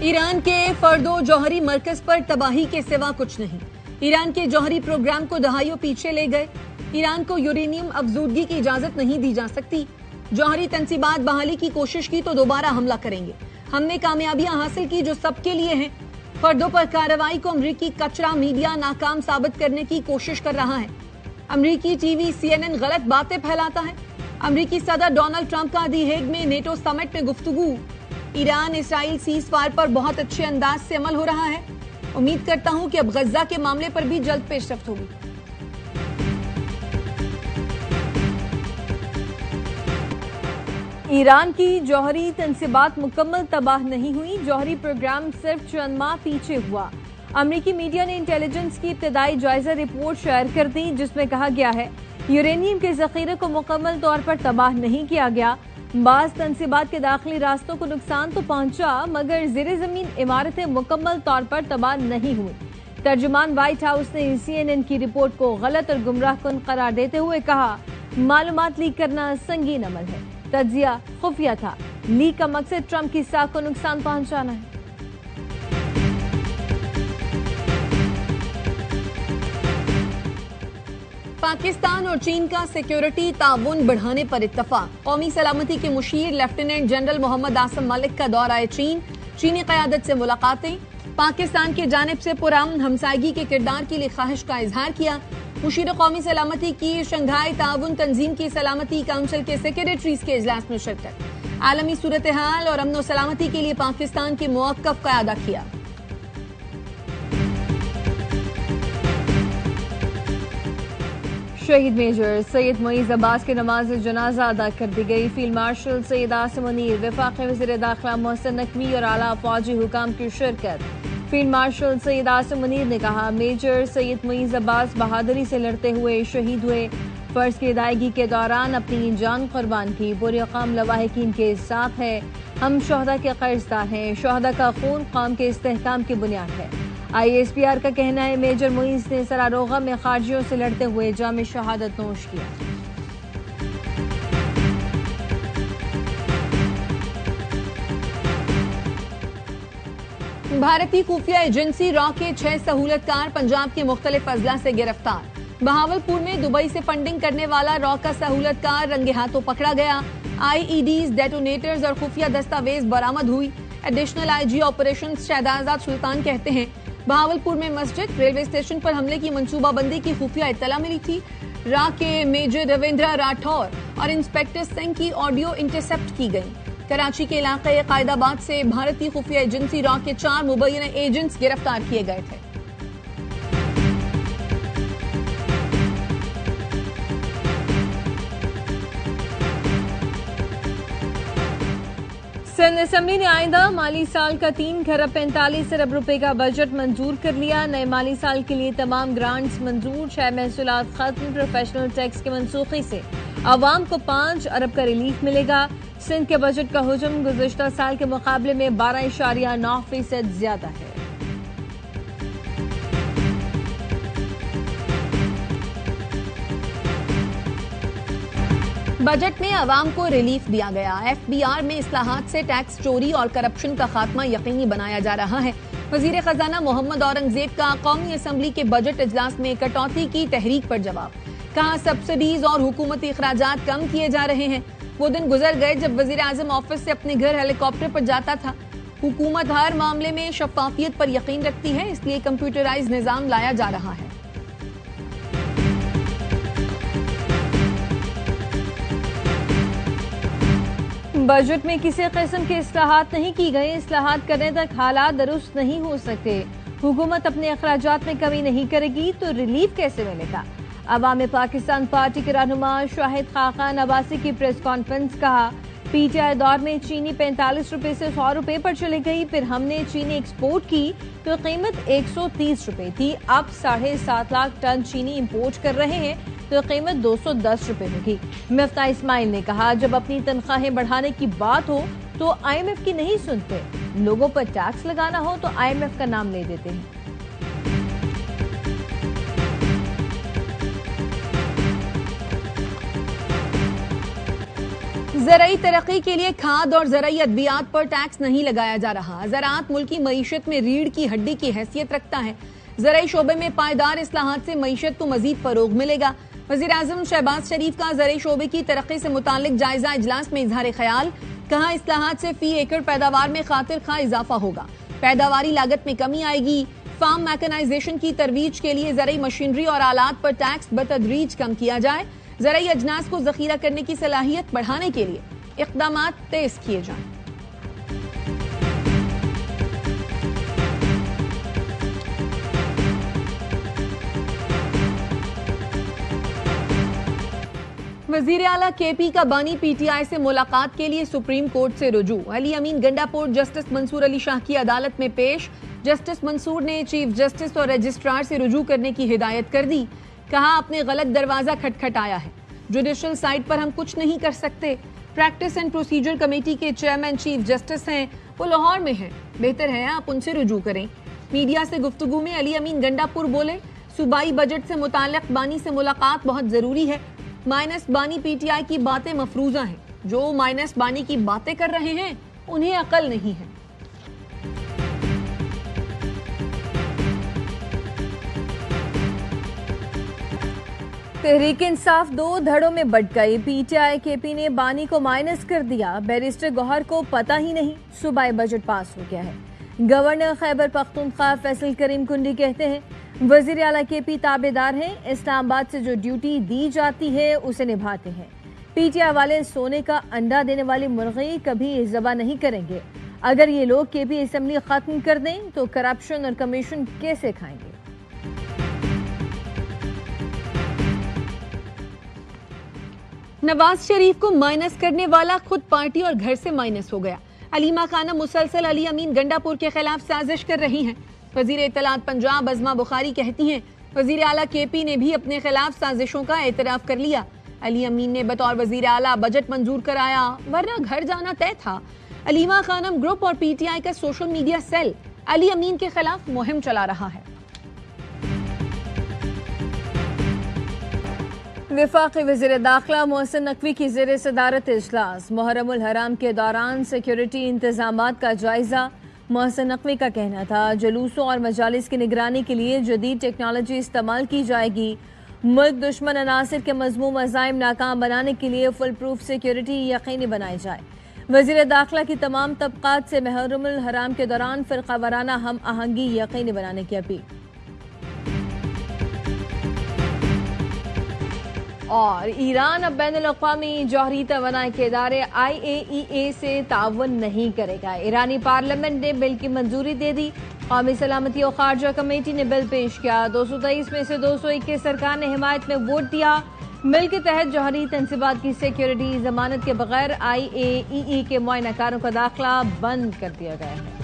Iran के फर्दो जौहरी मरकज पर तबाही के सिवा कुछ नहीं। ईरान के जौहरी प्रोग्राम को दहाइयों पीछे ले गए। ईरान को यूरेनियम अफजूदगी की इजाजत नहीं दी जा सकती। जौहरी तंसीबात बहाली की कोशिश की तो दोबारा हमला करेंगे। हमने कामयाबियां हासिल की जो सबके लिए हैं। फर्दों पर कार्रवाई को अमरीकी कचरा मीडिया नाकाम साबित करने की कोशिश कर रहा है। अमरीकी टीवी CNN गलत बातें फैलाता है। अमरीकी सदर डोनाल्ड ट्रंप का दी हेग में नेटो समिट में गुफ्तगू। ईरान इसराइल सीज फायर पर बहुत अच्छे अंदाज से अमल हो रहा है। उम्मीद करता हूं कि अब गजा के मामले पर भी जल्द पेशरफ्त होगी। ईरान की जौहरी तंसीबात मुकम्मल तबाह नहीं हुई। जौहरी प्रोग्राम सिर्फ चंद माह पीछे हुआ। अमरीकी मीडिया ने इंटेलिजेंस की इब्तदाई जायजा रिपोर्ट शेयर कर दी, जिसमें कहा गया है यूरेनियम के जखीरे को मुकम्मल तौर पर तबाह नहीं किया गया। बाज तंसीबात के दाखिली रास्तों को नुकसान तो पहुंचा, मगर ज़ेरे ज़मीन इमारतें मुकम्मल तौर पर तबाह नहीं हुई। तर्जुमान व्हाइट हाउस ने CNN की रिपोर्ट को गलत और गुमराहकुन करार देते हुए कहा, मालूमात लीक करना संगीन अमल है। तज्जिया खुफिया था। लीक का मकसद ट्रंप की साख को नुकसान पहुंचाना है। पाकिस्तान और चीन का सिक्योरिटी ताउन बढ़ाने पर इत्तफाक। कौमी सलामती के मुशीर लेफ्टिनेंट जनरल मोहम्मद आसिम मलिक का दौरा है चीनी क़यादत से मुलाकातें। पाकिस्तान की जानिब से पुरअमन हमसायगी के किरदार के लिए ख्वाहिश का इजहार किया। मुशीर कौमी सलामती की शंघाई ताउन तंजीम की सलामती काउंसिल के सेक्रेटरीज के इजलास में शिरकत। आलमी सूरत हाल और अमन सलामती के लिए पाकिस्तान के मुवक्कफ क़यादा किया। शहीद मेजर सैयद मुईज़ अब्बास की नमाज जनाजा अदा कर दी गई। फील्ड मार्शल सैयद आसिम मुनीर, वफाकी वज़ीर दाखिला मोहसिन नकवी और आला फौजी हुकाम की शिरकत। फील्ड मार्शल सैयद आसिम मुनीर ने कहा, मेजर सैयद मुईज़ अब्बास बहादुरी से लड़ते हुए शहीद हुए। फर्ज की अदायगी के दौरान अपनी जान कुर्बान की। पूरे कौम लवाहिकीन के साथ है। हम शोहदा के कर्जदार हैं। शोहदा का खून कौम के इस्तेहकाम की बुनियाद है। ISPR का कहना है मेजर मुईज़ ने सरारोगा में खारजियों से लड़ते हुए जामे शहादत नोश किया। भारतीय खुफिया एजेंसी रॉ के 6 सहूलतकार पंजाब के मुख्तलिफ अजला से गिरफ्तार। बहावलपुर में दुबई से फंडिंग करने वाला रॉ का सहूलतकार रंगे हाथों पकड़ा गया। IEDs, डेटोनेटर्स और खुफिया दस्तावेज बरामद हुई। एडिशनल IG ऑपरेशन शहजाद सुल्तान कहते हैं, बहावलपुर में मस्जिद, रेलवे स्टेशन पर हमले की मंसूबाबंदी की खुफिया इत्तला मिली थी। रा के मेजर रविंद्र राठौर और इंस्पेक्टर सिंह की ऑडियो इंटरसेप्ट की गई। कराची के इलाके कायदाबाद से भारतीय खुफिया एजेंसी रॉ के 4 मुबैना एजेंट्स गिरफ्तार किए गए थे। सिंध असेंबली ने आइंदा माली साल का 3 खरब 45 अरब रुपए का बजट मंजूर कर लिया। नए माली साल के लिए तमाम ग्रांट्स मंजूर। 6 महसूलात खत्म। प्रोफेशनल टैक्स के मनसूखी से अवाम को 5 अरब का रिलीफ मिलेगा। सिंध के बजट का हुजम गुज़िश्ता साल के मुकाबले में 12.9% ज्यादा है। बजट में अवाम को रिलीफ दिया गया। FBR में इस्लाहात से टैक्स चोरी और करप्शन का खात्मा यकीनी बनाया जा रहा है। वजीर खजाना मोहम्मद औरंगजेब का कौमी असम्बली के बजट इजलास में कटौती की तहरीक पर जवाब। कहा, सब्सिडीज और हुकूमती अखराजात कम किए जा रहे हैं। वो दिन गुजर गए जब वजीर आजम ऑफिस से अपने घर हेलीकॉप्टर पर जाता था। हुकूमत हर मामले में शफाफियत पर यकीन रखती है, इसलिए कंप्यूटराइज निजाम लाया जा रहा है। बजट में किसी किस्म के इस्लाहात नहीं की गई। इस्लाहात करने तक हालात दुरुस्त नहीं हो सकते। हुकूमत अपने अखराजात में कमी नहीं करेगी तो रिलीफ कैसे मिलेगा। अवाम पाकिस्तान पार्टी के रहनुमा शाहिद खाकान अब्बासी की प्रेस कॉन्फ्रेंस। कहा, PTI दौर में चीनी 45 रुपए से 100 रुपए पर चली गई। फिर हमने चीनी एक्सपोर्ट की तो कीमत 130 रुपए थी। अब 7.5 लाख टन चीनी इंपोर्ट कर रहे हैं तो कीमत 210 रुपए होगी। मिफ्ता इस्माइल ने कहा, जब अपनी तनख्वाहें बढ़ाने की बात हो तो IMF की नहीं सुनते। लोगों पर टैक्स लगाना हो तो IMF का नाम ले देते हैं। ज़राई तरक्की के लिए खाद और ज़राई अद्वियात पर टैक्स नहीं लगाया जा रहा। ज़राअत मुल्की मईशत में रीढ़ की हड्डी की हैसियत रखता है। ज़राई शोबे में पायदार इस्लाहात से मईशत को मजीद फरोग मिलेगा। वज़ीर-ए-आज़म शहबाज शरीफ का ज़राई शोबे की तरक्की से मुताल्लिक जायजा इजलास में इजहार ख्याल। कहा, इस्लाहात से फी एकड़ पैदावार में खातिर खा इजाफा होगा, पैदावारी लागत में कमी आएगी। फार्म मैकेनाइजेशन की तरवीज के लिए ज़राई मशीनरी और आलात पर टैक्स बतदरीज कम किया जाए। ज़राई अजनास को जखीरा करने की सलाहियत बढ़ाने के लिए इक़दामात तेज किए जाएं। वज़ीर आला केपी का बानी पीटीआई से मुलाकात के लिए सुप्रीम कोर्ट से रुजू। अली अमीन गंडापुर जस्टिस मंसूर अली शाह की अदालत में पेश। जस्टिस मंसूर ने चीफ जस्टिस और रजिस्ट्रार से रुजू करने की हिदायत कर दी। कहा, आपने गलत दरवाजा खटखटाया है, जुडिशल साइड पर हम कुछ नहीं कर सकते। प्रैक्टिस एंड प्रोसीजर कमेटी के चेयरमैन चीफ जस्टिस हैं, वो लाहौर में हैं, बेहतर है आप उनसे रुजू करें। मीडिया से गुफ्तगू में अली अमीन गंडापुर बोले, सूबाई बजट से मुताल्लिक बानी से मुलाकात बहुत जरूरी है। माइनस बानी पीटीआई की बातें मफरूजा हैं, जो माइनस बानी की बातें कर रहे हैं उन्हें अकल नहीं है। तहरीक इंसाफ दो धड़ों में बट गई। पीटीआई केपी ने बानी को माइनस कर दिया। बैरिस्टर गौहर को पता ही नहीं सूबाई बजट पास हो गया है। गवर्नर खैबर पख्तूनख्वा फैसल करीम कुंडी कहते हैं, वजीर आला केपी ताबेदार हैं, इस्लामाबाद से जो ड्यूटी दी जाती है उसे निभाते हैं। पीटीआई वाले सोने का अंडा देने वाली मुर्गी कभी ज़बा नहीं करेंगे। अगर ये लोग केपी असेंबली खत्म कर दें तो करप्शन और कमीशन कैसे खाएंगे। नवाज शरीफ को माइनस करने वाला खुद पार्टी और घर से माइनस हो गया। अलीमा खानम मुसलसल अली अमीन गंडापुर के खिलाफ साजिश कर रही हैं। वजीर इत्तलात पंजाब अज़मा बुखारी कहती हैं, वजीर आला केपी ने भी अपने खिलाफ साजिशों का एतराफ कर लिया। अली अमीन ने बतौर वजीर आला बजट मंजूर कराया, वरना घर जाना तय था। अलीमा खानम ग्रुप और पीटीआई का सोशल मीडिया सेल अली अमीन के खिलाफ मुहिम चला रहा है। वफाकी वज़ीर दाखिला मोहसिन नकवी की ज़ेर सदारत इजलास। मुहर्रमुल हराम के दौरान सिक्योरिटी इंतजामात का जायजा। मोहसिन नकवी का कहना था, जुलूसों और मजालिस की निगरानी के लिए जदीद टेक्नोलॉजी इस्तेमाल की जाएगी। मुल्क दुश्मन अनासिर के मज़मूम अज़ाइम नाकाम बनाने के लिए फुल प्रूफ सिक्योरिटी यकीनी बनाई जाए। वज़ीर दाखिला की तमाम तबक़ात से मुहर्रमुल हराम के दौरान फ़िरक़ा वाराना हम आहंगी यकीनी बनाने की अपील। और ईरान अब बैनुल-अक़वामी जौहरी तवानाई के इदारे IAEA से ताउन नहीं करेगा। ईरानी पार्लियामेंट ने बिल की मंजूरी दे दी। कौमी सलामती और खारजा कमेटी ने बिल पेश किया। 223 में से 221 सरकार ने हिमायत में वोट दिया। बिल के तहत जौहरी तंसीबात की सिक्योरिटी जमानत के बगैर IAEA के मुआयनाकारों का दाखिला बंद कर दिया गया है।